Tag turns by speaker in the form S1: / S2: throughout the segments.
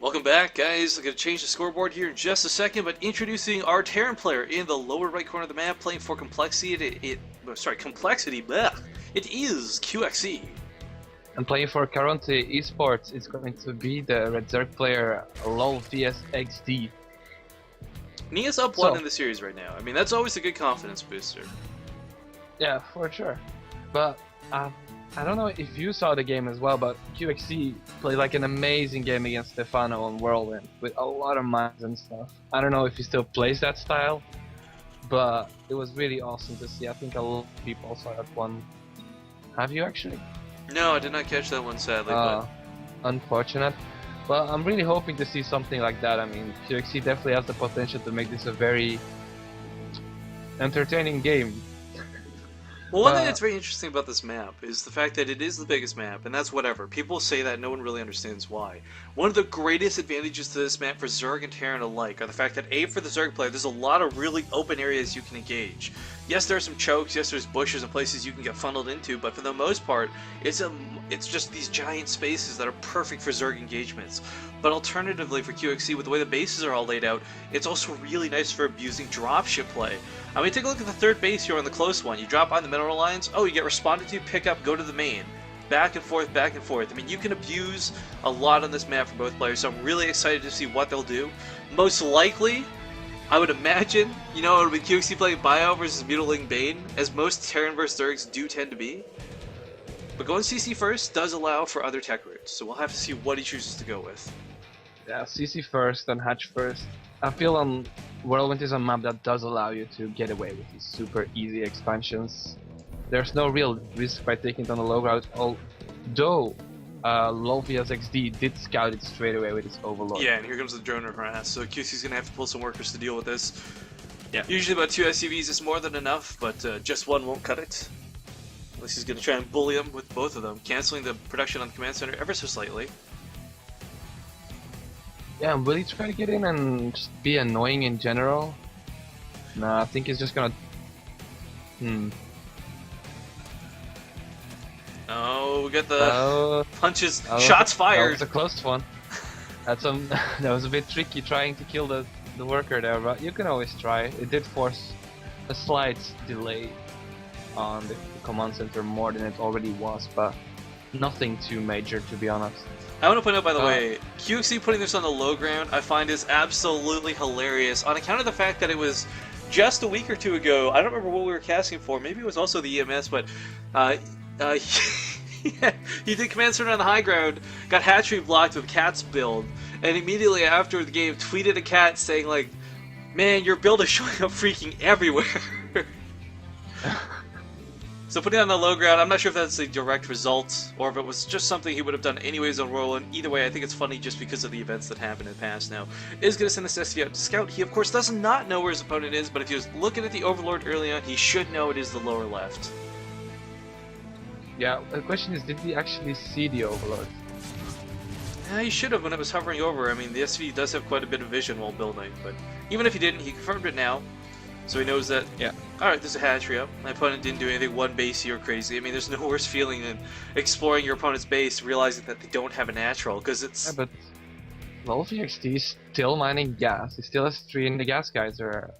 S1: Welcome back, guys. I'm going to change the scoreboard here in just a second, but introducing our Terran player in the lower right corner of the map, playing for complexity. Complexity. Bleh. It is QXE.
S2: And playing for Caronte Esports is going to be the Red Zerg player LOL vsxD.
S1: Nia's up one in the series right now. I mean, that's always a good confidence booster.
S2: Yeah, for sure. But I don't know if you saw the game as well, but QXE played like an amazing game against Stefano on Whirlwind with a lot of mines and stuff. I don't know if he still plays that style, but it was really awesome to see. I think a lot of people saw that one. Have you actually?
S1: No, I did not catch that one, sadly. But
S2: unfortunate. But I'm really hoping to see something like that. I mean, QXE definitely has the potential to make this a very entertaining game.
S1: Well, one thing that's very interesting about this map is the fact that it is the biggest map, and that's whatever. People say that, no one really understands why. One of the greatest advantages to this map for Zerg and Terran alike are the fact that, A, for the Zerg player, there's a lot of really open areas you can engage. Yes, there are some chokes, yes, there's bushes and places you can get funneled into, but for the most part, it's just these giant spaces that are perfect for Zerg engagements. But alternatively for QXE, with the way the bases are all laid out, it's also really nice for abusing dropship play. I mean, take a look at the third base here on the close one. You drop on the mineral lines, oh, you get responded to, pick up, go to the main. Back and forth, back and forth. I mean, you can abuse a lot on this map for both players, so I'm really excited to see what they'll do. Most likely, I would imagine, you know, it'll be QXE playing Bio versus Mutilating Bane, as most Terran vs Zergs do tend to be. But going CC first does allow for other tech routes, so we'll have to see what he chooses to go with.
S2: Yeah, CC first and Hatch first. I feel Whirlwind is a map that does allow you to get away with these super easy expansions. There's no real risk by taking it on the low route, although LOL vsxD did scout it straight away with his Overlord.
S1: Yeah, and here comes the drone harass, so QC's gonna have to pull some workers to deal with this. Yeah, usually about 2 SCVs is more than enough, but just one won't cut it. Unless he's gonna try and bully him with both of them, canceling the production on the command center ever so slightly.
S2: Yeah, will he try to get in and just be annoying in general? Nah, I think he's just gonna...
S1: Oh, we got the punches, shots fired!
S2: That was a close one. That's that was a bit tricky trying to kill the worker there, but you can always try. It did force a slight delay on the command center more than it already was, but nothing too major, to be honest.
S1: I want to point out, by the way, QXE putting this on the low ground, I find is absolutely hilarious on account of the fact that it was just a week or two ago. I don't remember what we were casting for. Maybe it was also the EMS, but he did command center on the high ground, got hatchery blocked with Cat's build, and immediately after the game tweeted a Cat saying like, "Man, your build is showing up freaking everywhere." So putting it on the low ground, I'm not sure if that's a direct result, or if it was just something he would have done anyways on Whirlwind. Either way, I think it's funny just because of the events that happened in the past now. Is going to send this SCV out to scout. He, of course, does not know where his opponent is, but if he was looking at the Overlord early on, he should know it is the lower left.
S2: Yeah, the question is, did he actually see the Overlord?
S1: Yeah, he should have when it was hovering over. I mean, the SCV does have quite a bit of vision while building, but even if he didn't, he confirmed it now. So he knows that, yeah, alright, there's a hatchery up. My opponent didn't do anything one basey or crazy. I mean, there's no worse feeling than exploring your opponent's base, realizing that they don't have a natural, because it's...
S2: Yeah, but LOL vsxD is still mining gas. He still has 3 in the gas geyser.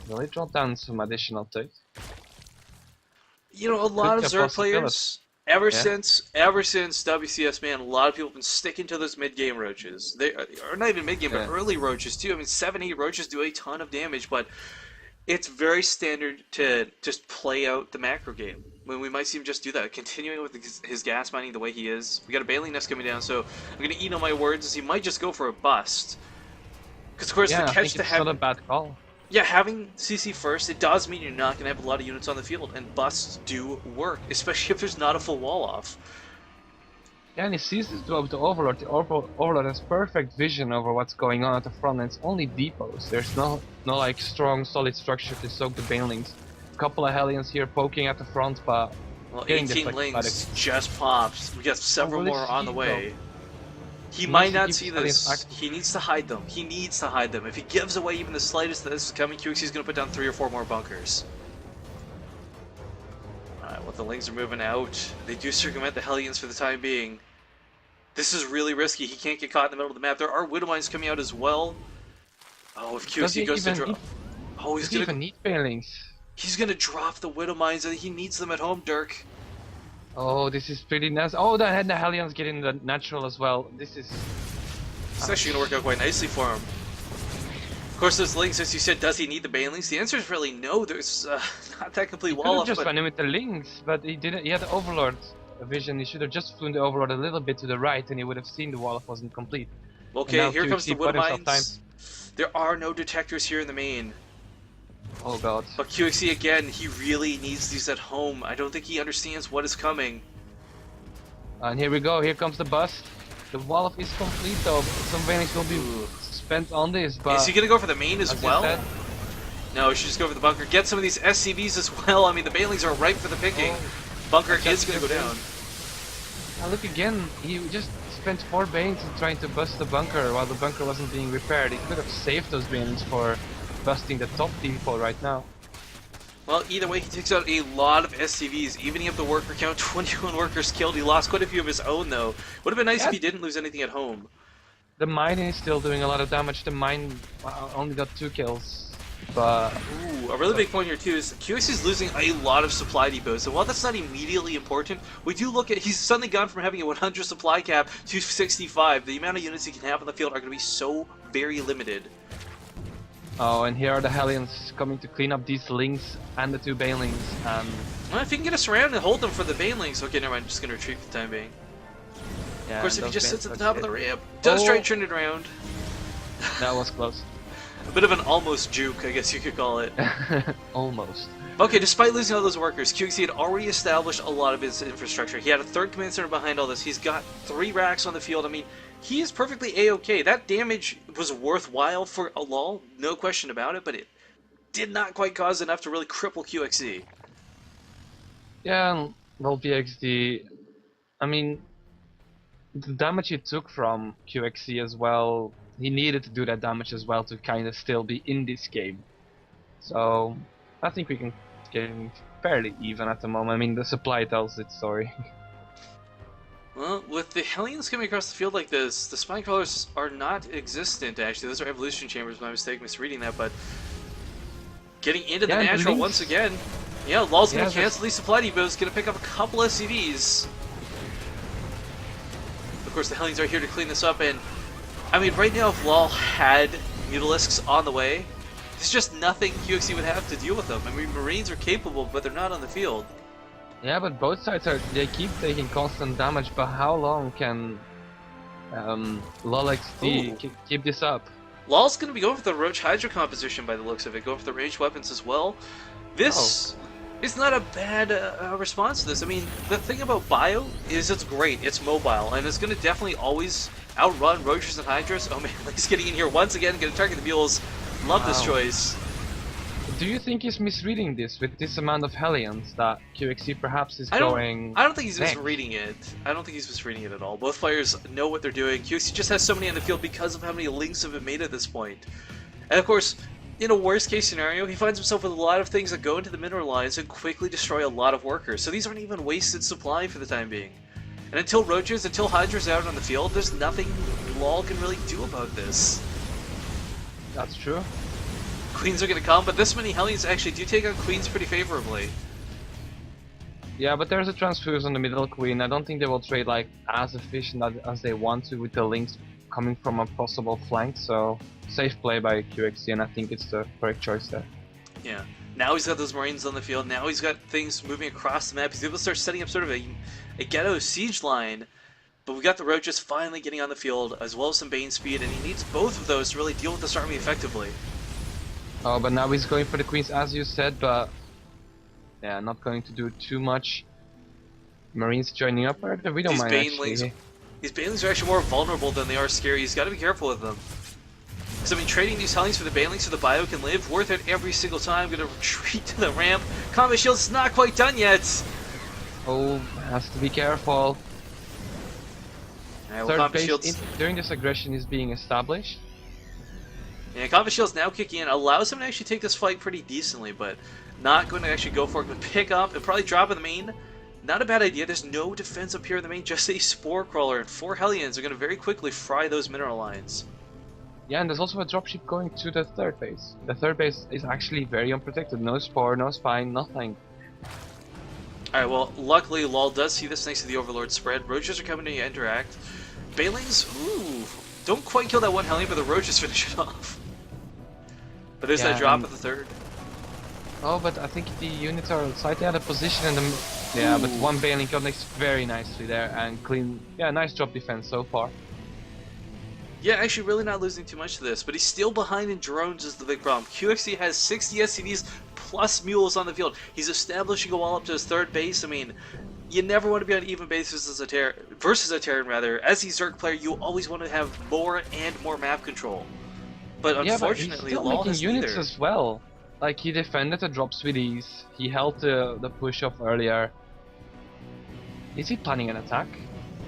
S2: Will he drop down some additional takes?
S1: You know, a lot of Zerg players, ever since WCS, man, a lot of people have been sticking to those mid-game roaches. They are not even mid-game, but early roaches, too. I mean, 7-8 roaches do a ton of damage, but it's very standard to just play out the macro game. When we might see him just do that, continuing with his gas mining the way he is. We got a Bailey nest coming down, so I'm going to eat on my words as he might just go for a bust. Because, of course, the catch to have...
S2: not a bad call.
S1: Yeah, having CC first, it does mean you're not going to have a lot of units on the field, and busts do work, especially if there's not a full wall off.
S2: Yeah, and he sees this with the Overlord. The Overlord has perfect vision over what's going on at the front, and it's only depots. There's no like strong, solid structure to soak the Banelings. A couple of Hellions here poking at the front, but
S1: well, 18 Lings just popped. We got several more on the way. He might not see this. He needs to hide them. He needs to hide them. If he gives away even the slightest that this is coming, QXE is going to put down 3 or 4 more bunkers. Alright, well, the Lings are moving out. They do circumvent the Hellions for the time being. This is really risky. He can't get caught in the middle of the map. There are Widow Mines coming out as well. Oh, if
S2: Does he
S1: QXC goes to
S2: even
S1: drop...
S2: need,
S1: Oh,
S2: does he even need Banelings?
S1: He's gonna drop the Widow Mines, and he needs them at home, Dirk.
S2: Oh, this is pretty nice. Oh, the Hellions getting the natural as well. This is...
S1: It's actually gonna work out quite nicely for him. Of course, those links, as you said, does he need the Banelings? The answer is really no. There's not that complete wall
S2: He
S1: up,
S2: just
S1: but...
S2: run in with the links, but he didn't. He had the Overlord vision. He should have just flown the Overlord a little bit to the right, and he would have seen the wall up wasn't complete.
S1: Okay, here comes the Widow
S2: time.
S1: Mines. There are no detectors here in the main.
S2: Oh god.
S1: But QXC again, he really needs these at home. I don't think he understands what is coming.
S2: And here we go. Here comes the bust. The wall up is complete though. Some Banelings will be spent on this, but
S1: Is he gonna go for the main as well?
S2: said,
S1: No, he should just go for the bunker. Get some of these SCVs as well. I mean, the Banelings are ripe for the picking. Bunker is gonna go down.
S2: Now look again. He just spent 4 Banes trying to bust the bunker while the bunker wasn't being repaired. He could have saved those Banes for busting the top depot right now.
S1: Well, either way, he takes out a lot of SCVs, evening up the worker count. 21 workers killed. He lost quite a few of his own, though. Would have been nice if he didn't lose anything at home.
S2: The mine is still doing a lot of damage. The mine only got 2 kills. But
S1: Ooh, a really big point here, too, is QX is losing a lot of supply depots. And while that's not immediately important, we do look at... He's suddenly gone from having a 100 supply cap to 65. The amount of units he can have on the field are going to be so very limited.
S2: oh, and here are the Hellions coming to clean up these links and the 2 Banelings.
S1: Well, if he can get us around and hold them for the Banelings... Okay, never mind, I'm just going to retreat for the time being.
S2: Yeah,
S1: Of course, if he just sits at the top of the ramp, does try to turn it around.
S2: That was close.
S1: A bit of an almost juke, I guess you could call it.
S2: Almost.
S1: Okay, despite losing all those workers, QXC had already established a lot of his infrastructure. He had a 3rd command center behind all this. He's got 3 racks on the field. I mean, he is perfectly A-okay. That damage was worthwhile for a lull, no question about it, but it did not quite cause enough to really cripple QXC.
S2: Yeah, and well, vsxD. I mean, the damage he took from QXC as well, he needed to do that damage as well to kind of still be in this game. So, I think we can get him fairly even at the moment. I mean, the supply tells its story.
S1: Well, with the Hellions coming across the field like this, the spine crawlers are not existent, actually. Those are evolution chambers, my mistake, misreading that, but getting into the natural once again. Yeah, Law's gonna cancel these supply depots, gonna pick up a couple SCVs. Of course, the Hellions are here to clean this up, and I mean, right now, if Law had Mutalisks on the way, there's just nothing QXC would have to deal with them. I mean, Marines are capable, but they're not on the field.
S2: Yeah, but both sides they keep taking constant damage, but how long can LOLXD keep this up?
S1: Law's going to be going for the Roach Hydra composition by the looks of it, going for the ranged weapons as well. This is not a bad response to this. I mean, the thing about Bio is it's great, it's mobile, and it's going to definitely always outrun Roaches and Hydras. Oh man, he's getting in here once again, going to target the mules. Love this choice.
S2: Do you think he's misreading this with this amount of Hellions that QXC perhaps is going?
S1: I don't think he's misreading it. I don't think he's misreading it at all. Both players know what they're doing. QXC just has so many on the field because of how many links have been made at this point. And of course, in a worst case scenario, he finds himself with a lot of things that go into the mineral lines and quickly destroy a lot of workers. So these aren't even wasted supply for the time being. And until Roaches, until Hydra's out on the field, there's nothing LOL can really do about this.
S2: That's true.
S1: Queens are going to come, but this many Hellions actually do take on Queens pretty favorably.
S2: Yeah, but there's a transfuse on the middle Queen. I don't think they will trade like as efficient as they want to with the links coming from a possible flank, so safe play by QXC, and I think it's the correct choice there.
S1: Yeah. Now he's got those Marines on the field, now he's got things moving across the map, he's able to start setting up sort of a ghetto siege line, but we've got the Roaches finally getting on the field, as well as some Bane speed, and he needs both of those to really deal with this army effectively.
S2: Oh, but now he's going for the Queens as you said, but yeah, not going to do too much. Marines joining up, or we don't mind actually.
S1: These Banelings are actually more vulnerable than they are scary, he's got to be careful with them. Because I mean, trading these Hellions for the Banelings so the Bio can live, worth it every single time. Gonna retreat to the ramp. Combat Shield's not quite done yet!
S2: Oh, has to be careful.
S1: Well,
S2: Third base during this aggression is being established.
S1: Yeah, Combat Shield's now kicking in, allows him to actually take this fight pretty decently, but not going to actually go for it. Going to pick up and probably drop in the main. Not a bad idea. There's no defense up here in the main, just a Spore Crawler, and 4 Hellions are going to very quickly fry those mineral lines.
S2: Yeah, and there's also a dropship going to the third base. The third base is actually very unprotected. No Spore, no Spine, nothing.
S1: Alright, well, luckily LOL does see this thanks to the Overlord spread. Roaches are coming to interact. Banelings, ooh, don't quite kill that one Hellion, but the Roaches finish it off. But there's that drop at the third.
S2: Oh, but I think the units are slightly out of position in the... Yeah, but one Baneling connects very nicely there and clean... Yeah, nice drop defense so far.
S1: Yeah, actually really not losing too much to this, but he's still behind in drones is the big problem. QXC has 60 SCVs plus mules on the field. He's establishing a wall up to his third base. I mean, you never want to be on even bases as versus a Terran rather. As a Zerg player, you always want to have more and more map control. But unfortunately,
S2: yeah, but he's
S1: LOL
S2: still
S1: has
S2: making units
S1: neither.
S2: as well. Like, he defended the drops with ease. He held the push off earlier. Is he planning an attack?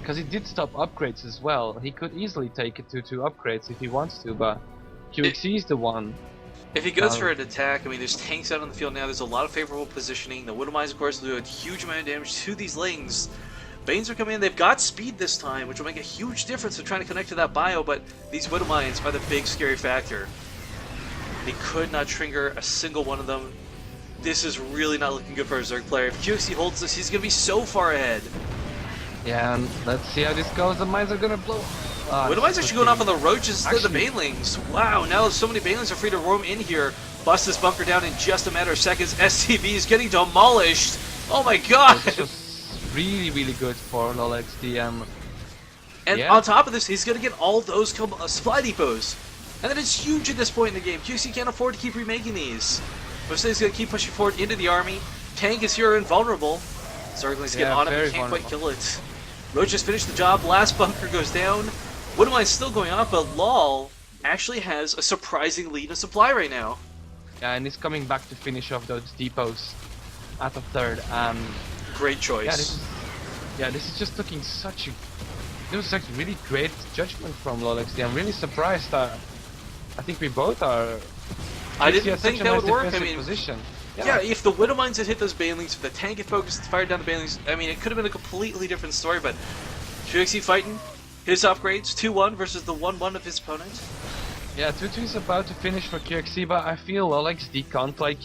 S2: Because he did stop upgrades as well. He could easily take it to 2 upgrades if he wants to, but QXC is the one.
S1: If he goes for an attack, I mean, there's tanks out on the field now. There's a lot of favorable positioning. The Widowmines, of course, will do a huge amount of damage to these Lings. Banes are coming in. They've got speed this time, which will make a huge difference in trying to connect to that bio, but these Widowmines are the big scary factor. He could not trigger a single one of them. This is really not looking good for a Zerg player. If QXC holds this, he's going to be so far ahead.
S2: Yeah, and let's see how this goes. The mines are gonna blow.
S1: Widowmines actually going off on the Roaches instead of the Banelings. Wow, now so many Banelings are free to roam in here. Bust this bunker down in just a matter of seconds. STV is getting demolished. Oh my god!
S2: This was really, really good for LolXD.
S1: And on top of this, he's going to get all those supply depots. And then it's huge at this point in the game. QC can't afford to keep remaking these. But he's going to keep pushing forward into the army. Tank is here invulnerable. Zerglings get on him, he can't quite kill it. Roaches finished the job, last bunker goes down. Widowmine's still going off, but LOL actually has a surprising lead in supply right now.
S2: Yeah, and he's coming back to finish off those depots at the third.
S1: Great choice.
S2: Yeah, this is just looking such a... It was such really great judgment from LolXD. I'm really surprised that... I think we both are...
S1: I didn't think that would work. I mean,
S2: position.
S1: Yeah, if the Widowmines had hit those Banelings, if the tank had focused, fired down the Banelings, I mean, it could have been a completely different story, but QXC fighting his upgrades, 2-1 versus the 1-1 of his opponent.
S2: Yeah, 2-2 is about to finish for QXC, but I feel LolXD can't, like,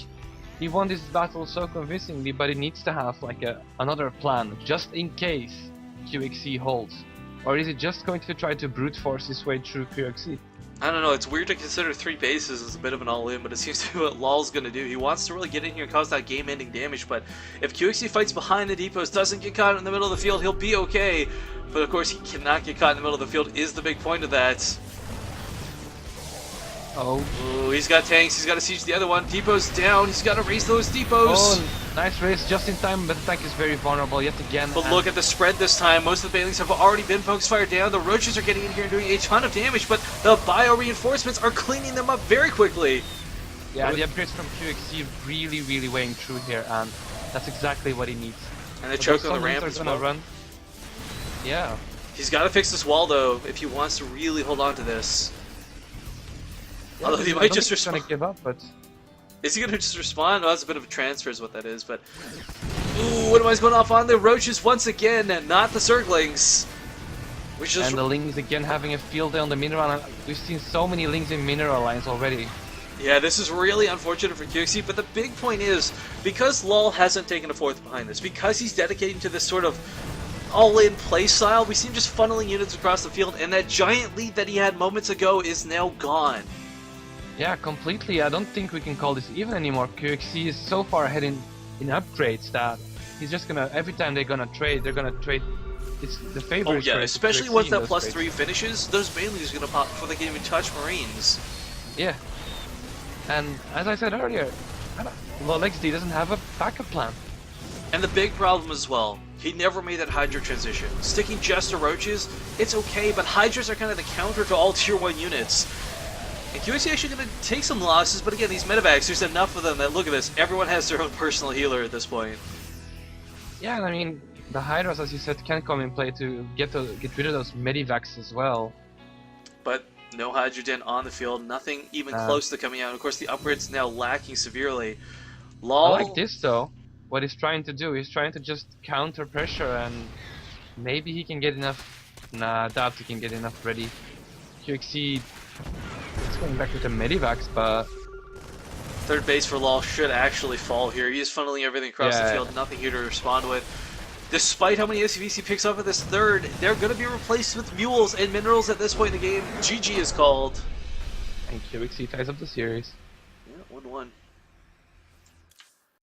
S2: he won this battle so convincingly, but he needs to have, like, another plan, just in case QXC holds. Or is he just going to try to brute force his way through QXC?
S1: I don't know, it's weird to consider 3 bases as a bit of an all-in, but it seems to be what LOL's gonna do. He wants to really get in here and cause that game-ending damage, but if QXC fights behind the depots, doesn't get caught in the middle of the field, he'll be okay. But of course, he cannot get caught in the middle of the field, is the big point of that.
S2: Oh.
S1: Ooh, he's got tanks, he's got to siege the other one. Depot's down, he's got to raise those depots.
S2: Oh, nice race just in time, but the tank is very vulnerable yet again.
S1: But look at the spread this time. Most of the Banelings have already been pokes fired down. The Roaches are getting in here and doing a ton of damage, but the bio reinforcements are cleaning them up very quickly.
S2: Yeah, the upgrades from QXC really, really weighing through here, and that's exactly what he needs.
S1: And the choke on the ramp as well.
S2: Run. Yeah.
S1: He's got to fix this wall, though, if he wants to really hold on to this.
S2: Yeah,
S1: although he might just respond.
S2: Gonna give up, but
S1: is he gonna just respond? Oh, that's a bit of a transfer, is what that is. But ooh, what am I going off on the Roaches once again, and not the Zerglings? Which is
S2: and the Lings again having a field day on the mineral line. We've seen so many Lings in mineral lines already.
S1: Yeah, this is really unfortunate for QXC, but the big point is, because LOL hasn't taken a fourth behind this, because he's dedicating to this sort of all-in play style, we see him just funneling units across the field, and that giant lead that he had moments ago is now gone.
S2: Yeah, completely. I don't think we can call this even anymore. QXC is so far ahead in upgrades that he's just gonna, every time they're gonna trade, it's the favorite.
S1: Oh yeah, especially once that +3
S2: trades.
S1: finishes, those Banelings are gonna pop before they can even touch Marines.
S2: Yeah. And as I said earlier, LolXD doesn't have a backup plan.
S1: And the big problem as well, he never made that Hydra transition. Sticking just to Roaches, it's okay, but Hydras are kind of the counter to all Tier 1 units. And QXC actually going to take some losses, but again, these medevacs, there's enough of them that, look at this, everyone has their own personal healer at this point.
S2: Yeah, and I mean, the Hydras, as you said, can come in play to get rid of those medevacs as well.
S1: But no Hydrogen on the field, nothing even close to coming out. Of course, the upgrades now lacking severely. LOL,
S2: I like this though. what he's trying to do. He's trying to just counter pressure, and maybe he can get enough. Nah, I doubt he can get enough ready. QXC is going back with the medivacs, but
S1: Third base for Law should actually fall here. He is funneling everything across the field, nothing here to respond with. Despite how many SCVs he picks up in this third, they're going to be replaced with mules and minerals at this point in the game. GG is called.
S2: and QXC ties up the series.
S1: Yeah, 1-1.